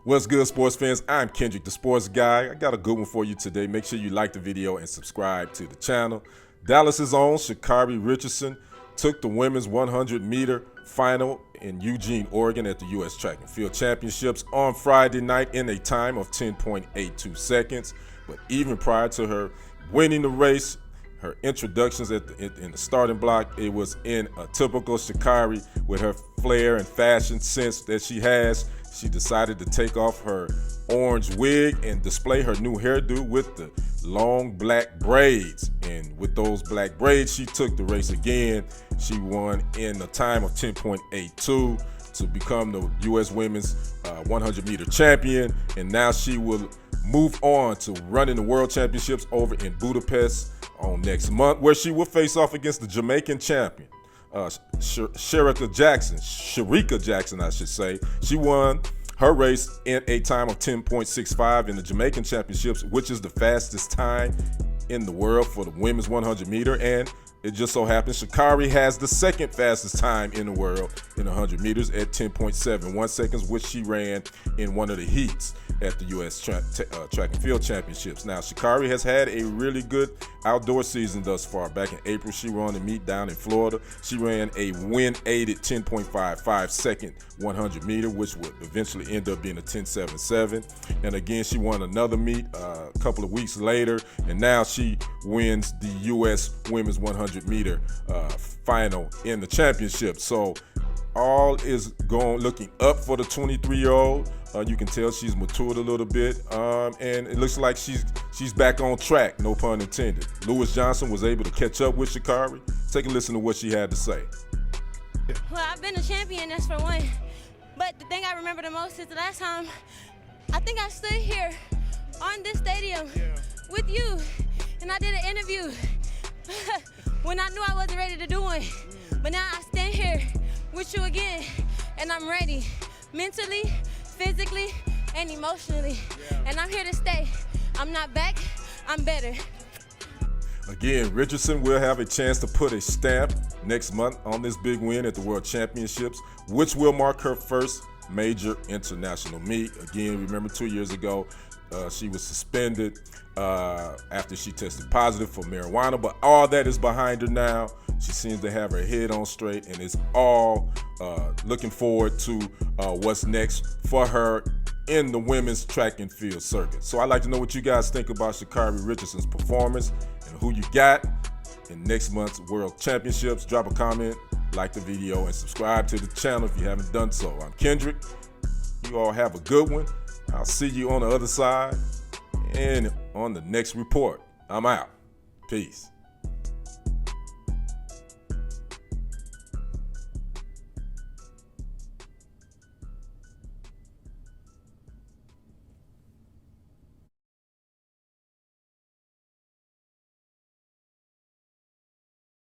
What's good, sports fans? I'm Kendrick, the sports guy. I got a good one for you today. Make sure you like the video and subscribe to the channel. Dallas's own Sha'Carri Richardson took the women's 100-meter final in Eugene, Oregon at the U.S. Track and Field Championships on Friday night in a time of 10.82 seconds. But even prior to her winning the race, her introductions in the starting block, it was in a typical Sha'Carri with her flair and fashion sense that she has. She decided to take off her orange wig and display her new hairdo with the long black braids. And with those black braids, she took the race again. She won in a time of 10.82 to become the U.S. Women's 100-meter champion. And now she will move on to running the World Championships over in Budapest on next month, where she will face off against the Jamaican champion, Sha'Carri Jackson, I should say. She won her race in a time of 10.65 in the Jamaican championships, which is the fastest time in the world for the women's 100-meter. And it just so happens Sha'Carri has the second fastest time in the world in 100 meters at 10.71 seconds, which she ran in one of the heats at the U.S. Track and Field Championships. Now, Sha'Carri has had a really good outdoor season thus far. Back in April, she ran a meet down in Florida. She ran a wind-aided 10.55 second 100 meter, which would eventually end up being a 10.77. And again, she won another meet a couple of weeks later, and now she wins the U.S. Women's 100-meter final in the championship. So all is looking up for the 23-year-old. You can tell she's matured a little bit, and it looks like she's back on track, no pun intended. Lewis Johnson was able to catch up with Sha'Carri. Take a listen to what she had to say. Well, I've been a champion, that's for one. But the thing I remember the most is the last time, I think I stood here on this stadium with you, and I did an interview when I knew I wasn't ready to do one. But now I stand here with you again, and I'm ready, mentally, physically, and emotionally. And I'm here to stay. I'm not back, I'm better. Again, Richardson will have a chance to put a stamp next month on this big win at the World Championships, which will mark her first major international meet. Again, remember 2 years ago, she was suspended after she tested positive for marijuana, but all that is behind her now. She seems to have her head on straight, and it's all looking forward to what's next for her in the women's track and field circuit. So I'd like to know what you guys think about Sha'Carri Richardson's performance and who you got in next month's World Championships. Drop a comment, like the video, and subscribe to the channel if you haven't done so. I'm Kendrick. You all have a good one. I'll see you on the other side and on the next report. I'm out. Peace.